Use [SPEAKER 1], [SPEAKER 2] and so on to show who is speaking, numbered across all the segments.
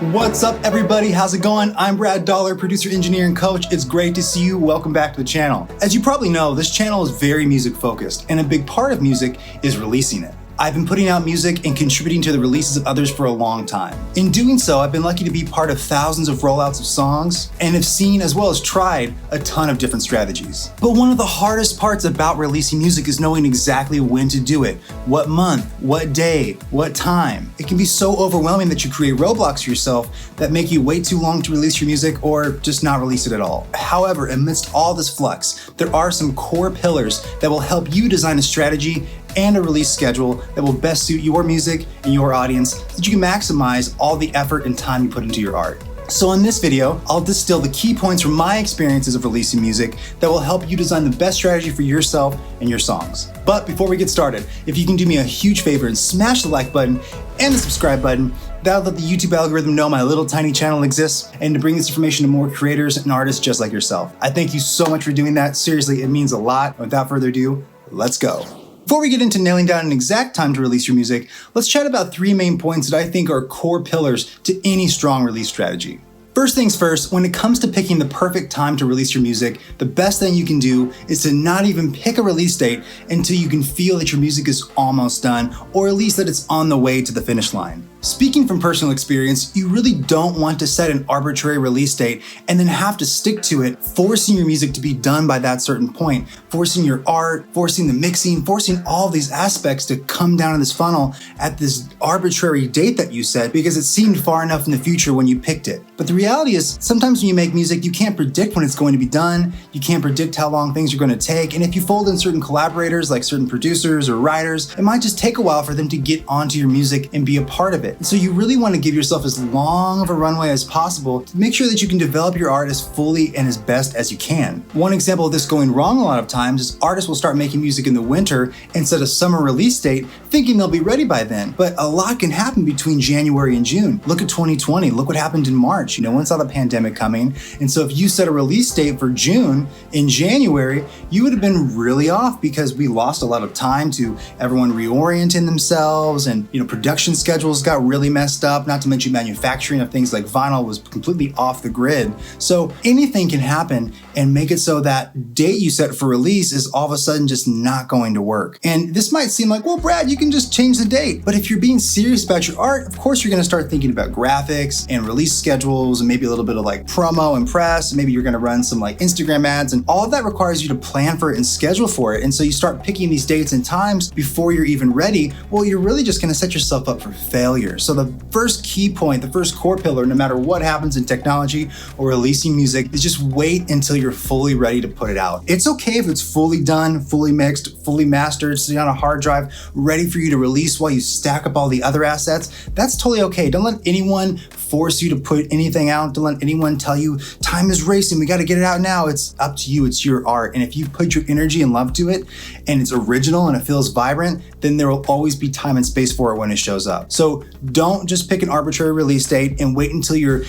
[SPEAKER 1] What's up, everybody? How's it going? I'm Brad Dollar, producer, engineer, and coach. It's great to see you. Welcome back to the channel. As you probably know, this channel is very music focused, and a big part of music is releasing it. I've been putting out music and contributing to the releases of others for a long time. In doing so, I've been lucky to be part of thousands of rollouts of songs and have seen as well as tried a ton of different strategies. But one of the hardest parts about releasing music is knowing exactly when to do it, what month, what day, what time. It can be so overwhelming that you create roadblocks for yourself that make you wait too long to release your music or just not release it at all. However, amidst all this flux, there are some core pillars that will help you design a strategy and a release schedule that will best suit your music and your audience so that you can maximize all the effort and time you put into your art. So in this video, I'll distill the key points from my experiences of releasing music that will help you design the best strategy for yourself and your songs. But before we get started, if you can do me a huge favor and smash the like button and the subscribe button, that'll let the YouTube algorithm know my little tiny channel exists and to bring this information to more creators and artists just like yourself. I thank you so much for doing that. Seriously, it means a lot. Without further ado, let's go. Before we get into nailing down an exact time to release your music, let's chat about three main points that I think are core pillars to any strong release strategy. First things first, when it comes to picking the perfect time to release your music, the best thing you can do is to not even pick a release date until you can feel that your music is almost done, or at least that it's on the way to the finish line. Speaking from personal experience, you really don't want to set an arbitrary release date and then have to stick to it, forcing your music to be done by that certain point, forcing your art, forcing the mixing, forcing all these aspects to come down in this funnel at this arbitrary date that you set because it seemed far enough in the future when you picked it. But the reality is, sometimes when you make music, you can't predict when it's going to be done, you can't predict how long things are going to take, and if you fold in certain collaborators like certain producers or writers, it might just take a while for them to get onto your music and be a part of it. And so you really want to give yourself as long of a runway as possible to make sure that you can develop your art as fully and as best as you can. One example of this going wrong a lot of times is artists will start making music in the winter and set a summer release date thinking they'll be ready by then. But a lot can happen between January and June. Look at 2020, look what happened in March. No one saw the pandemic coming. And so if you set a release date for June in January, you would have been really off because we lost a lot of time to everyone reorienting themselves and production schedules got really messed up, not to mention manufacturing of things like vinyl was completely off the grid. So anything can happen and make it so that date you set for release is all of a sudden just not going to work. And this might seem like, well, Brad, you can just change the date. But if you're being serious about your art, of course you're going to start thinking about graphics and release schedules and maybe a little bit of like promo and press. And maybe you're going to run some like Instagram ads, and all of that requires you to plan for it and schedule for it. And so you start picking these dates and times before you're even ready. Well, you're really just going to set yourself up for failure. So the first key point, the first core pillar, no matter what happens in technology or releasing music, is just wait until you're fully ready to put it out. It's okay if it's fully done, fully mixed, fully mastered, sitting on a hard drive, ready for you to release while you stack up all the other assets. That's totally okay. Don't let anyone force you to put anything out. Don't let anyone tell you time is racing, we got to get it out now. It's up to you. It's your art. And if you put your energy and love to it and it's original and it feels vibrant, then there will always be time and space for it when it shows up. So don't just pick an arbitrary release date and wait until you're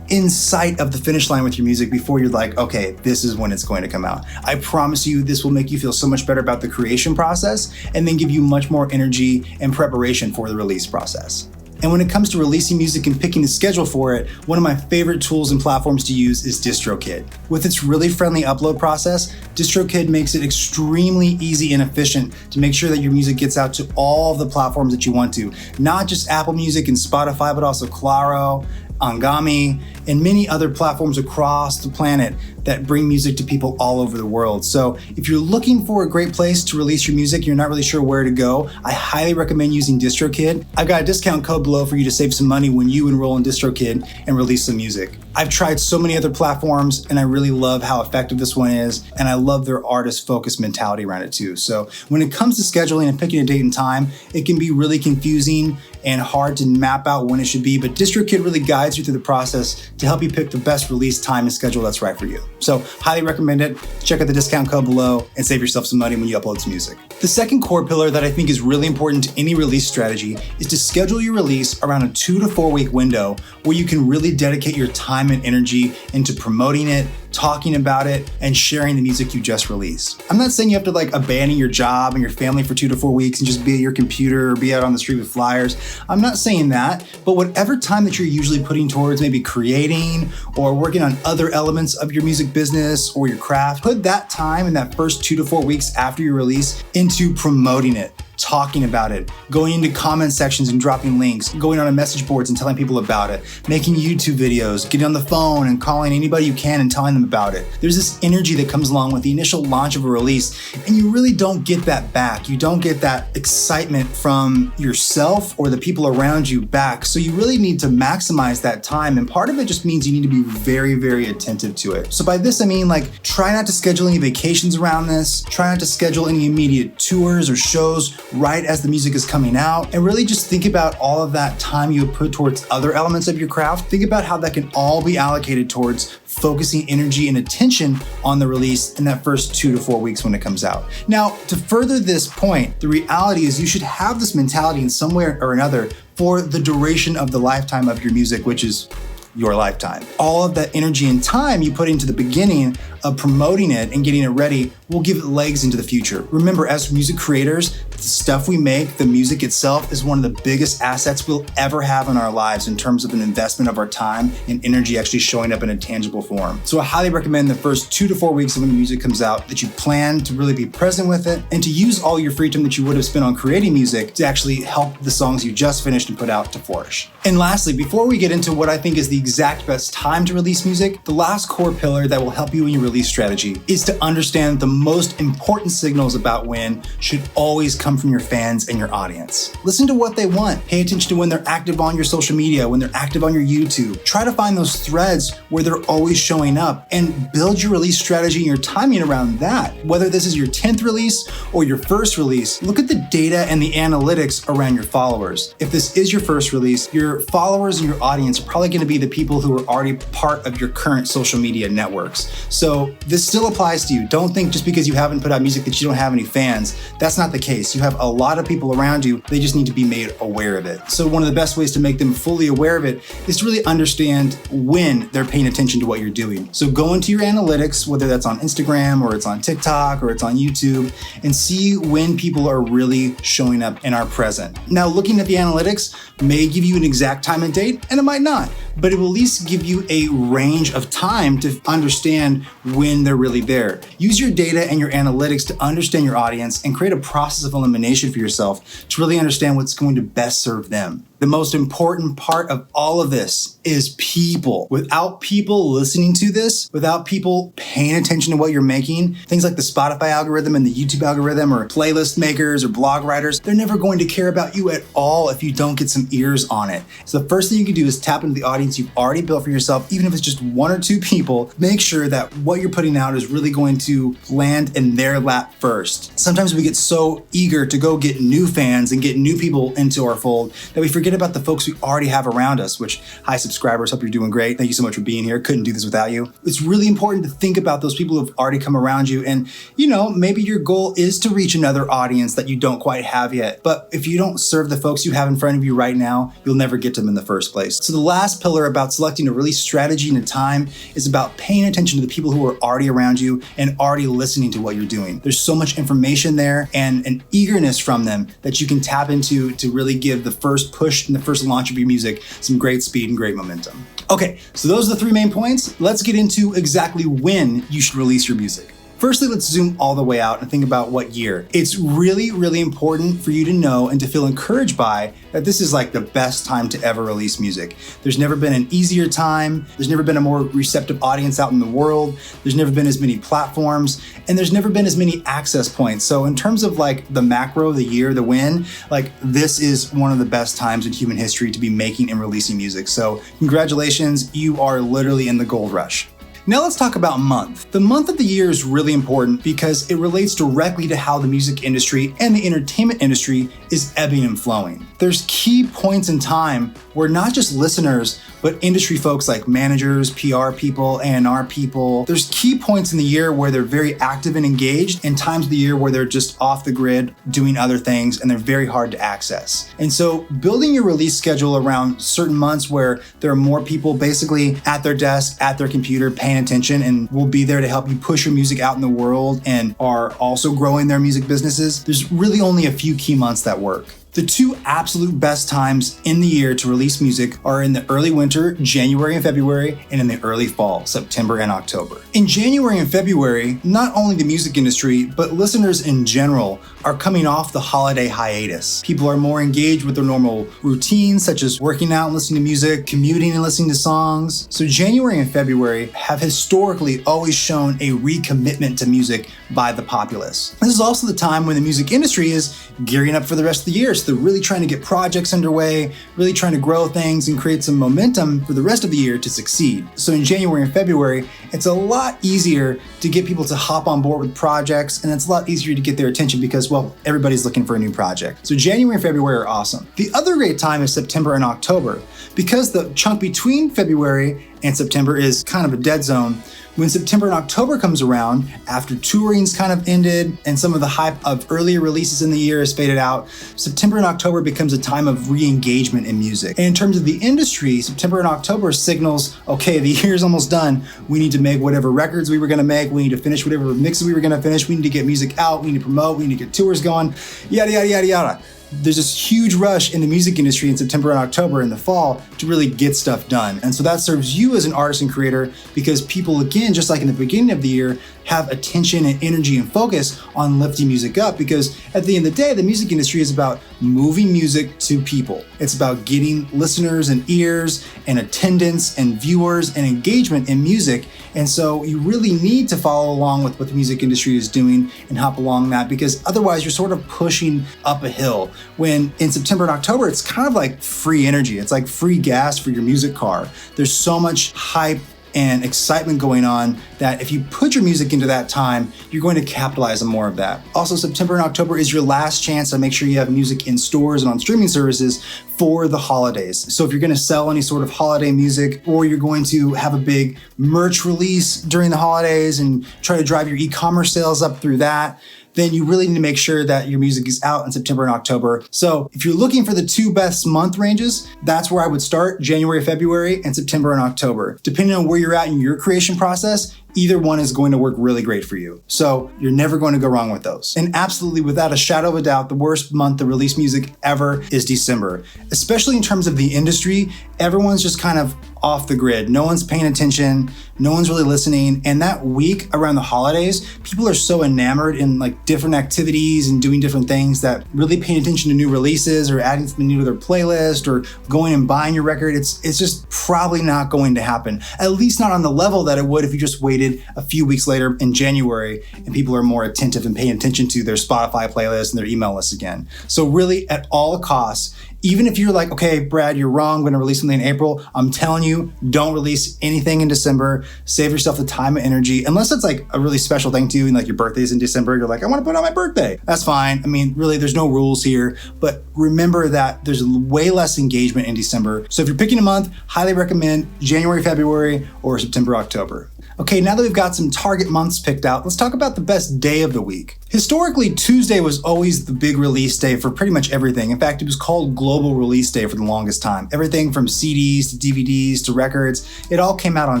[SPEAKER 1] in sight of the finish line with your music before you're like, okay, this is when it's going to come out. I promise you this will make you feel so much better about the creation process and then give you much more energy and preparation for the release process. And when it comes to releasing music and picking the schedule for it, one of my favorite tools and platforms to use is DistroKid. With its really friendly upload process, DistroKid makes it extremely easy and efficient to make sure that your music gets out to all of the platforms that you want to. Not just Apple Music and Spotify, but also Claro, Angami, and many other platforms across the planet that bring music to people all over the world. So if you're looking for a great place to release your music, you're not really sure where to go, I highly recommend using DistroKid. I've got a discount code below for you to save some money when you enroll in DistroKid and release some music. I've tried so many other platforms and I really love how effective this one is, and I love their artist-focused mentality around it too. So when it comes to scheduling and picking a date and time, it can be really confusing and hard to map out when it should be, but DistroKid really guides you through the process to help you pick the best release time and schedule that's right for you. So highly recommend it. Check out the discount code below and save yourself some money when you upload some music. The second core pillar that I think is really important to any release strategy is to schedule your release around a 2 to 4 week window where you can really dedicate your time and energy into promoting it, talking about it, and sharing the music you just released. I'm not saying you have to like abandon your job and your family for 2 to 4 weeks and just be at your computer or be out on the street with flyers. I'm not saying that, but whatever time that you're usually putting towards maybe creating or working on other elements of your music business or your craft, put that time in that first 2 to 4 weeks after your release into promoting it, talking about it, going into comment sections and dropping links, going on message boards and telling people about it, making YouTube videos, getting on the phone and calling anybody you can and telling them about it. There's this energy that comes along with the initial launch of a release, and you really don't get that back. You don't get that excitement from yourself or the people around you back. So you really need to maximize that time, and part of it just means you need to be very, very attentive to it. So by this, I mean like try not to schedule any vacations around this, try not to schedule any immediate tours or shows right as the music is coming out, and really just think about all of that time you put towards other elements of your craft. Think about how that can all be allocated towards focusing energy and attention on the release in that first 2 to 4 weeks when it comes out. Now, to further this point, the reality is you should have this mentality in some way or another for the duration of the lifetime of your music, which is your lifetime. All of that energy and time you put into the beginning of promoting it and getting it ready will give it legs into the future. Remember, as music creators, the stuff we make, the music itself, is one of the biggest assets we'll ever have in our lives in terms of an investment of our time and energy actually showing up in a tangible form. So I highly recommend the first 2 to 4 weeks of when the music comes out that you plan to really be present with it and to use all your free time that you would have spent on creating music to actually help the songs you just finished and put out to flourish. And lastly, before we get into what I think is the exact best time to release music, the last core pillar that will help you in your release strategy is to understand the most important signals about when should always come from your fans and your audience. Listen to what they want. Pay attention to when they're active on your social media, when they're active on your YouTube. Try to find those threads where they're always showing up and build your release strategy and your timing around that. Whether this is your 10th release or your first release, look at the data and the analytics around your followers. If this is your first release, your followers and your audience are probably going to be the people who are already part of your current social media networks. So this still applies to you. Don't think just because you haven't put out music that you don't have any fans. That's not the case. You have a lot of people around you. They just need to be made aware of it. So one of the best ways to make them fully aware of it is to really understand when they're paying attention to what you're doing. So go into your analytics, whether that's on Instagram or it's on TikTok or it's on YouTube, and see when people are really showing up and are present. Now, looking at the analytics may give you an exact time and date, and it might not, but it will at least give you a range of time to understand when they're really there. Use your data and your analytics to understand your audience and create a process of elimination for yourself to really understand what's going to best serve them. The most important part of all of this is people. Without people listening to this, without people paying attention to what you're making, things like the Spotify algorithm and the YouTube algorithm or playlist makers or blog writers, they're never going to care about you at all if you don't get some ears on it. So the first thing you can do is tap into the audience you've already built for yourself, even if it's just 1 or 2 people. Make sure that what you're putting out is really going to land in their lap first. Sometimes we get so eager to go get new fans and get new people into our fold that we forget about the folks we already have around us, which, hi subscribers, hope you're doing great. Thank you so much for being here. Couldn't do this without you. It's really important to think about those people who've already come around you. And, maybe your goal is to reach another audience that you don't quite have yet. But if you don't serve the folks you have in front of you right now, you'll never get to them in the first place. So the last pillar about selecting a release strategy and a time is about paying attention to the people who are already around you and already listening to what you're doing. There's so much information there and an eagerness from them that you can tap into to really give the first push and the first launch of your music some great speed and great momentum. Okay, so those are the 3 main points. Let's get into exactly when you should release your music. Firstly, let's zoom all the way out and think about what year. It's really, really important for you to know and to feel encouraged by that this is like the best time to ever release music. There's never been an easier time. There's never been a more receptive audience out in the world. There's never been as many platforms, and there's never been as many access points. So in terms of like the macro, the year, the when, like this is one of the best times in human history to be making and releasing music. So congratulations, you are literally in the gold rush. Now let's talk about month. The month of the year is really important because it relates directly to how the music industry and the entertainment industry is ebbing and flowing. There's key points in time where not just listeners, but industry folks like managers, PR people, A&R people, there's key points in the year where they're very active and engaged, and times of the year where they're just off the grid doing other things and they're very hard to access. And so building your release schedule around certain months where there are more people basically at their desk, at their computer, paying paying attention and will be there to help you push your music out in the world and are also growing their music businesses, there's really only a few key months that work. The two absolute best times in the year to release music are in the early winter, January and February, and in the early fall, September and October. In January and February, not only the music industry, but listeners in general are coming off the holiday hiatus. People are more engaged with their normal routines, such as working out and listening to music, commuting and listening to songs. So January and February have historically always shown a recommitment to music by the populace. This is also the time when the music industry is gearing up for the rest of the year. So they're really trying to get projects underway, really trying to grow things and create some momentum for the rest of the year to succeed. So in January and February, it's a lot easier to get people to hop on board with projects, and it's a lot easier to get their attention because, well, everybody's looking for a new project. So January and February are awesome. The other great time is September and October. Because the chunk between February and September is kind of a dead zone, when September and October comes around, after touring's kind of ended and some of the hype of earlier releases in the year has faded out, September and October becomes a time of re-engagement in music. And in terms of the industry, September and October signals, okay, the year's almost done. We need to make whatever records we were gonna make. We need to finish whatever mixes we were gonna finish. We need to get music out. We need to promote. We need to get tours going, yada, yada, yada, yada. There's this huge rush in the music industry in September and October in the fall to really get stuff done. And so that serves you as an artist and creator because people, again, just like in the beginning of the year, have attention and energy and focus on lifting music up because at the end of the day, the music industry is about moving music to people. It's about getting listeners and ears and attendance and viewers and engagement in music. And so you really need to follow along with what the music industry is doing and hop along that because otherwise you're sort of pushing up a hill. When in September and October, it's kind of like free energy. It's like free gas for your music car. There's so much hype and excitement going on that if you put your music into that time, you're going to capitalize on more of that. Also, September and October is your last chance to make sure you have music in stores and on streaming services for the holidays. So if you're going to sell any sort of holiday music or you're going to have a big merch release during the holidays and try to drive your e-commerce sales up through that, then you really need to make sure that your music is out in September and October. So if you're looking for the two best month ranges, that's where I would start, January, February, and September and October. Depending on where you're at in your creation process, either one is going to work really great for you. So you're never going to go wrong with those. And absolutely, without a shadow of a doubt, the worst month to release music ever is December. Especially in terms of the industry, everyone's just kind of off the grid. No one's paying attention. No one's really listening. And that week around the holidays, people are so enamored in like different activities and doing different things that really paying attention to new releases or adding something new to their playlist or going and buying your record, it's just probably not going to happen. At least not on the level that it would if you just waited a few weeks later in January and people are more attentive and paying attention to their Spotify playlist and their email lists again. So really, at all costs, even if you're like, okay, Brad, you're wrong, I'm gonna release something in April, I'm telling you, don't release anything in December. Save yourself the time and energy, unless it's like a really special thing to you, and like your birthday's in December, you're like, I wanna put it on my birthday. That's fine. I mean, really, there's no rules here, but remember that there's way less engagement in December. So if you're picking a month, highly recommend January, February, or September, October. Okay, now that we've got some target months picked out, let's talk about the best day of the week. Historically, Tuesday was always the big release day for pretty much everything. In fact, it was called Global Release Day for the longest time. Everything from CDs to DVDs to records, it all came out on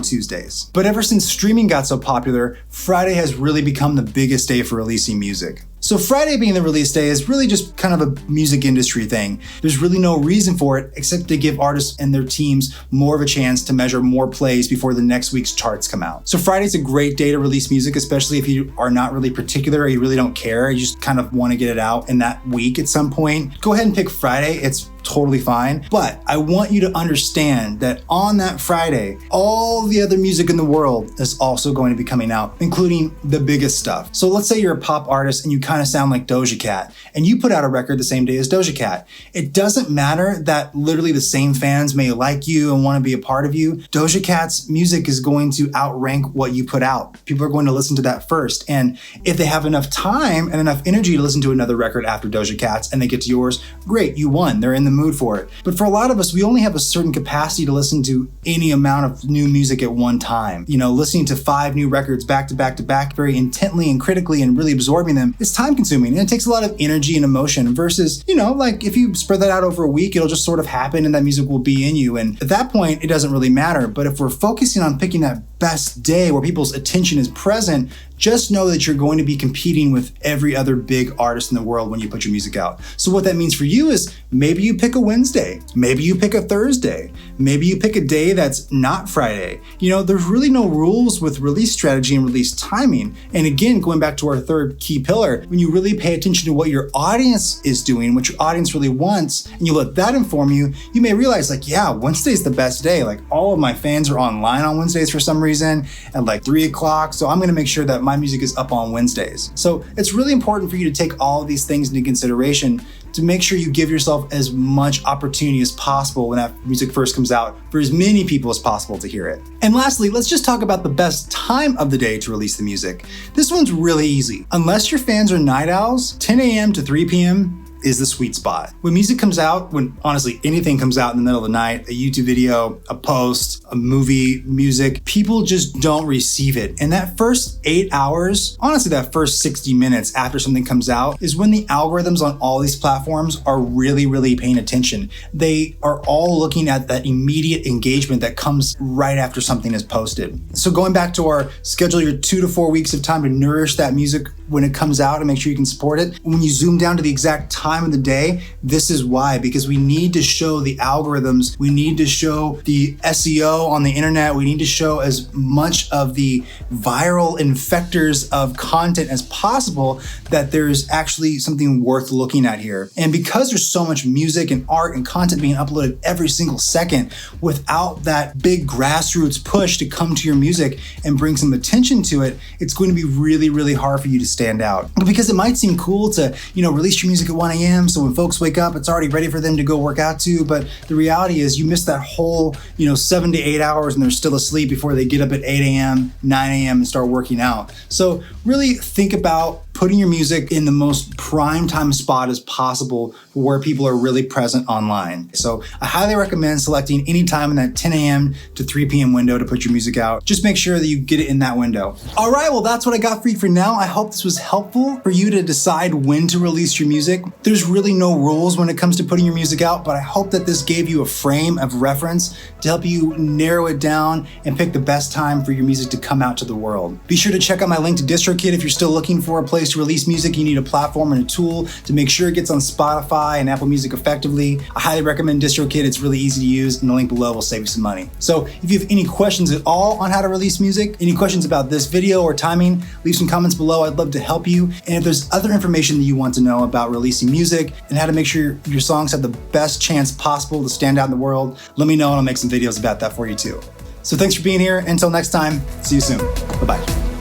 [SPEAKER 1] Tuesdays. But ever since streaming got so popular, Friday has really become the biggest day for releasing music. So Friday being the release day is really just kind of a music industry thing. There's really no reason for it except to give artists and their teams more of a chance to measure more plays before the next week's charts come out. So Friday's a great day to release music, especially if you are not really particular or you really don't care. You just kind of want to get it out in that week at some point. Go ahead and pick Friday. It's totally fine. But I want you to understand that on that Friday, all the other music in the world is also going to be coming out, including the biggest stuff. So let's say you're a pop artist and you kind of sound like Doja Cat, and you put out a record the same day as Doja Cat. It doesn't matter that literally the same fans may like you and want to be a part of you. Doja Cat's music is going to outrank what you put out. People are going to listen to that first. And if they have enough time and enough energy to listen to another record after Doja Cat's and they get to yours, great, you won. They're in the mood for it. But for a lot of us, we only have a certain capacity to listen to any amount of new music at one time. Listening to 5 new records back to back to back very intently and critically and really absorbing them, it's time consuming and it takes a lot of energy and emotion versus, like if you spread that out over a week, it'll just sort of happen and that music will be in you. And at that point, it doesn't really matter. But if we're focusing on picking that best day where people's attention is present, just know that you're going to be competing with every other big artist in the world when you put your music out. So what that means for you is maybe you pick a Wednesday, maybe you pick a Thursday, maybe you pick a day that's not Friday. There's really no rules with release strategy and release timing. And again, going back to our third key pillar, when you really pay attention to what your audience is doing, what your audience really wants, and you let that inform you, you may realize Wednesday's the best day. Like all of my fans are online on Wednesdays for some reason at 3 o'clock. So I'm going to make sure that my music is up on Wednesdays. So it's really important for you to take all of these things into consideration to make sure you give yourself as much opportunity as possible when that music first comes out for as many people as possible to hear it. And lastly, let's just talk about the best time of the day to release the music. This one's really easy. Unless your fans are night owls, 10 a.m. to 3 p.m. is the sweet spot. When music comes out, when honestly anything comes out in the middle of the night, a YouTube video, a post, a movie, music, people just don't receive it. And that first 8 hours, honestly that first 60 minutes after something comes out is when the algorithms on all these platforms are really, really paying attention. They are all looking at that immediate engagement that comes right after something is posted. So going back to our schedule your 2 to 4 weeks of time to nourish that music when it comes out and make sure you can support it. When you zoom down to the exact time of the day, this is why, because we need to show the algorithms, we need to show the SEO on the internet, we need to show as much of the viral infectors of content as possible that there's actually something worth looking at here. And because there's so much music and art and content being uploaded every single second, without that big grassroots push to come to your music and bring some attention to it, it's going to be really, really hard for you to stand out. Because it might seem cool to, release your music at 1 a.m. so when folks wake up, it's already ready for them to go work out to. But the reality is you miss that whole, 7 to 8 hours and they're still asleep before they get up at 8 a.m., 9 a.m. and start working out. So really think about putting your music in the most prime time spot as possible where people are really present online. So I highly recommend selecting any time in that 10 a.m. to 3 p.m. window to put your music out. Just make sure that you get it in that window. All right, well, that's what I got for you for now. I hope this was helpful for you to decide when to release your music. There's really no rules when it comes to putting your music out, but I hope that this gave you a frame of reference to help you narrow it down and pick the best time for your music to come out to the world. Be sure to check out my link to DistroKid if you're still looking for a place to release music. You need a platform and a tool to make sure it gets on Spotify and Apple Music effectively. I highly recommend DistroKid. It's really easy to use, and the link below will save you some money. So if you have any questions at all on how to release music, any questions about this video or timing, leave some comments below. I'd love to help you. And if there's other information that you want to know about releasing music and how to make sure your songs have the best chance possible to stand out in the world, let me know and I'll make some videos about that for you too. So thanks for being here. Until next time, see you soon. Bye-bye.